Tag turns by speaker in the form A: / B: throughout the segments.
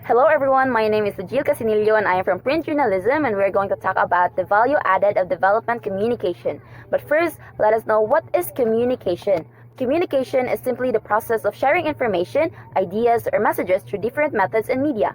A: Hello everyone, my name is Lujil Casinillo and I am from Print Journalism, and we're going to talk about the value added of development communication. But first, let us know what is communication. Communication is simply the process of sharing information, ideas, or messages through different methods and media.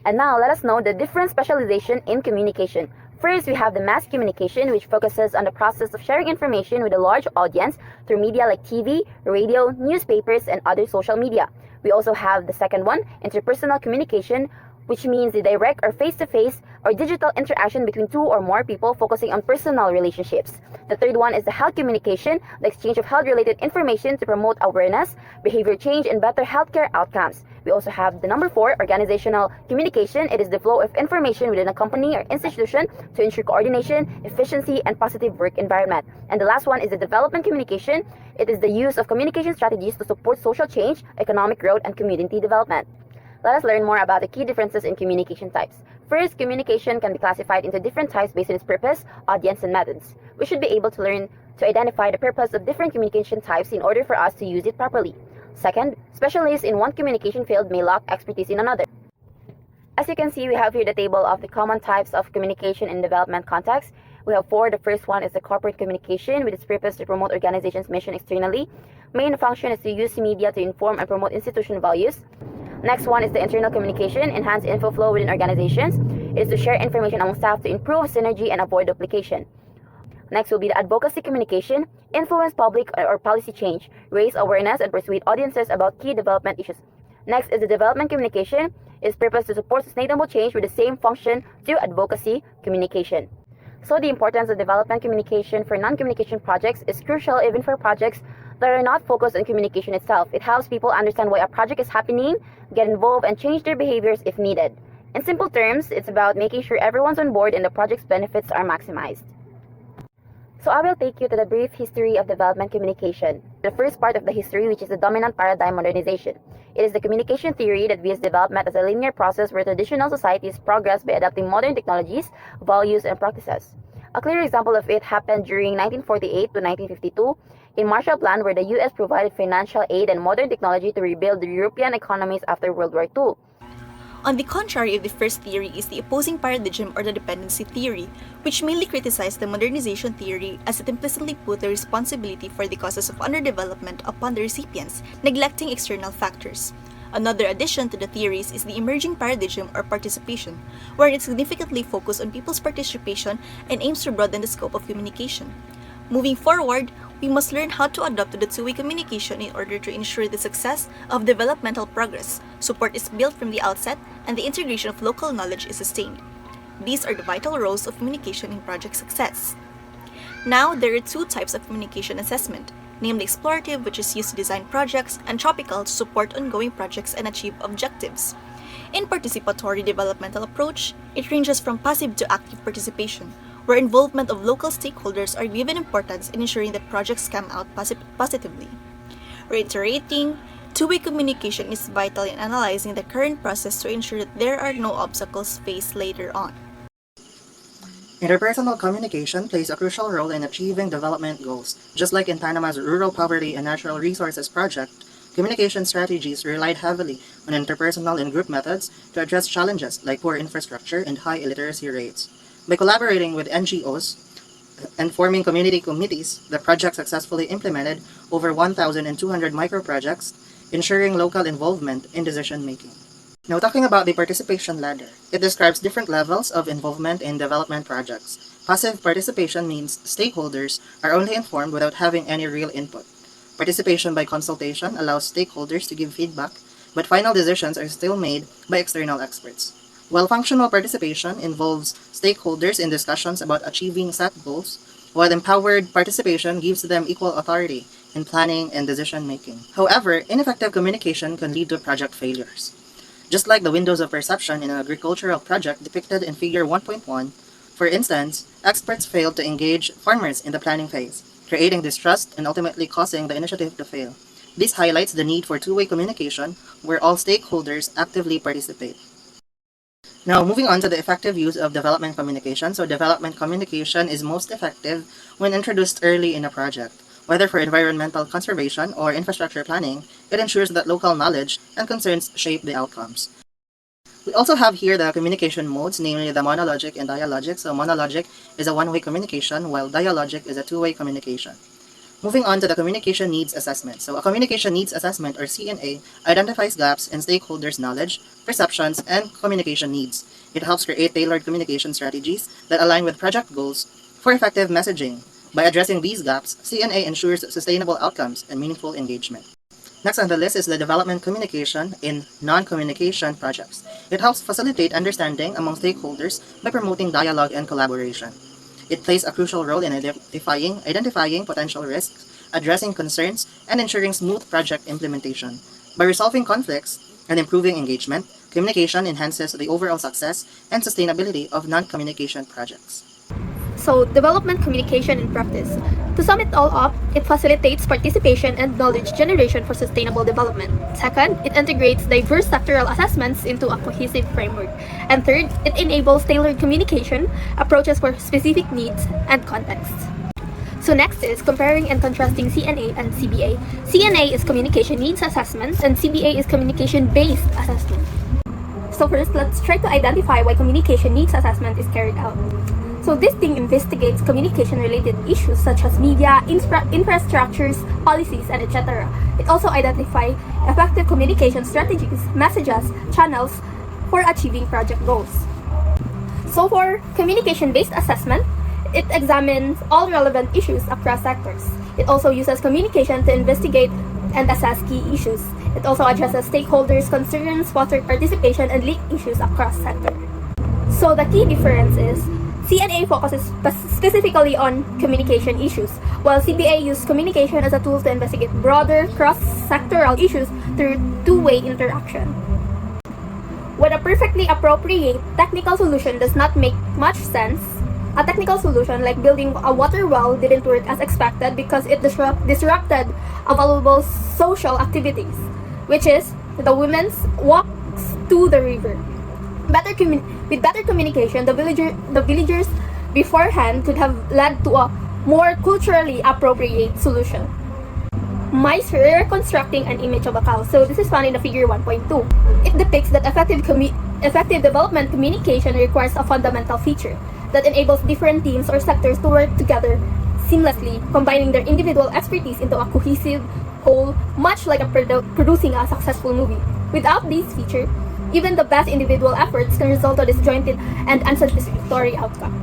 A: And now let us know the different specialization in communication. First, we have the mass communication, which focuses on the process of sharing information with a large audience through media like TV, radio, newspapers, and other social media. We also have the second one, interpersonal communication, which means the direct or face-to-face or digital interaction between two or more people focusing on personal relationships. The third one is the health communication, the exchange of health-related information to promote awareness, behavior change, and better healthcare outcomes. We also have the number 4, organizational communication. It is the flow of information within a company or institution to ensure coordination, efficiency, and positive work environment. And the last one is the development communication. It is the use of communication strategies to support social change, economic growth, and community development. Let us learn more about the key differences in communication types. First, communication can be classified into different types based on its purpose, audience, and methods. We should be able to learn to identify the purpose of different communication types in order for us to use it properly. Second, specialists in one communication field may lack expertise in another. As you can see, we have here the table of the common types of communication in development context. We have 4. The first one is the corporate communication, with its purpose to promote organizations' mission externally. Main function is to use media to inform and promote institution values. Next one is the internal communication, enhance info flow within organizations. It is to share information among staff to improve synergy and avoid duplication. Next will be the advocacy communication, influence public or policy change, raise awareness, and persuade audiences about key development issues. Next is the development communication. Its purpose to support sustainable change with the same function to advocacy communication. So the importance of development communication for non-communication projects is crucial even for projects that are not focused on communication itself. It helps people understand why a project is happening, get involved, and change their behaviors if needed. In simple terms, it's about making sure everyone's on board and the project's benefits are maximized. So I will take you to the brief history of development communication. The first part of the history, which is the dominant paradigm modernization. It is the communication theory that views development as a linear process where traditional societies progress by adopting modern technologies, values, and practices. A clear example of it happened during 1948 to 1952 in Marshall Plan, where the US provided financial aid and modern technology to rebuild the European economies after World War II.
B: On the contrary of the first theory is the opposing paradigm or the dependency theory, which mainly criticized the modernization theory as it implicitly put the responsibility for the causes of underdevelopment upon the recipients, neglecting external factors. Another addition to the theories is the emerging paradigm or participation, where it significantly focuses on people's participation and aims to broaden the scope of communication. Moving forward, we must learn how to adapt to the two-way communication in order to ensure the success of developmental progress, support is built from the outset, and the integration of local knowledge is sustained. These are the vital roles of communication in project success. Now, there are 2 types of communication assessment, namely explorative, which is used to design projects, and tropical to support ongoing projects and achieve objectives. In participatory developmental approach, it ranges from passive to active participation, where involvement of local stakeholders are given importance in ensuring that projects come out positively. Reiterating, two-way communication is vital in analyzing the current process to ensure that there are no obstacles faced later on.
C: Interpersonal communication plays a crucial role in achieving development goals. Just like in Panama's Rural Poverty and Natural Resources Project, communication strategies relied heavily on interpersonal and group methods to address challenges like poor infrastructure and high illiteracy rates. By collaborating with NGOs and forming community committees, the project successfully implemented over 1,200 micro-projects, ensuring local involvement in decision-making. Now, talking about the participation ladder, it describes different levels of involvement in development projects. Passive participation means stakeholders are only informed without having any real input. Participation by consultation allows stakeholders to give feedback, but final decisions are still made by external experts. While functional participation involves stakeholders in discussions about achieving set goals, while empowered participation gives them equal authority in planning and decision-making. However, ineffective communication can lead to project failures. Just like the windows of perception in an agricultural project depicted in Figure 1.1, for instance, experts failed to engage farmers in the planning phase, creating distrust and ultimately causing the initiative to fail. This highlights the need for two-way communication where all stakeholders actively participate. Now, moving on to the effective use of development communication. So development communication is most effective when introduced early in a project. Whether for environmental conservation or infrastructure planning, it ensures that local knowledge and concerns shape the outcomes. We also have here the communication modes, namely the monologic and dialogic. So monologic is a one-way communication, while dialogic is a two-way communication. Moving on to the communication needs assessment. So a communication needs assessment, or CNA, identifies gaps in stakeholders' knowledge, perceptions, and communication needs. It helps create tailored communication strategies that align with project goals for effective messaging. By addressing these gaps, CNA ensures sustainable outcomes and meaningful engagement. Next on the list is the development communication in non-communication projects. It helps facilitate understanding among stakeholders by promoting dialogue and collaboration. It plays a crucial role in identifying potential risks, addressing concerns, and ensuring smooth project implementation. By resolving conflicts and improving engagement, communication enhances the overall success and sustainability of non-communication projects.
D: So, development communication in practice. To sum it all up, it facilitates participation and knowledge generation for sustainable development. Second, it integrates diverse sectoral assessments into a cohesive framework. And third, it enables tailored communication approaches for specific needs and contexts. So next is comparing and contrasting CNA and CBA. CNA is communication needs assessment and CBA is communication-based assessment. So first, let's try to identify why communication needs assessment is carried out. So this thing investigates communication-related issues such as media, infrastructures, policies, and etc. It also identifies effective communication strategies, messages, channels for achieving project goals. So for communication-based assessment, it examines all relevant issues across sectors. It also uses communication to investigate and assess key issues. It also addresses stakeholders' concerns, fosters participation, and link issues across sectors. So the key difference is CNA focuses specifically on communication issues, while CBA uses communication as a tool to investigate broader cross-sectoral issues through two-way interaction. When a perfectly appropriate technical solution does not make much sense, a technical solution like building a water well didn't work as expected because it disrupted a valuable social activities, which is the women's walks to the river. With better communication, the villagers beforehand could have led to a more culturally appropriate solution. Mice reconstructing an image of a cow. So this is found in the figure 1.2. It depicts that effective development communication requires a fundamental feature that enables different teams or sectors to work together seamlessly, combining their individual expertise into a cohesive whole, much like producing a successful movie. Without this feature, even the best individual efforts can result in a disjointed and unsatisfactory outcome.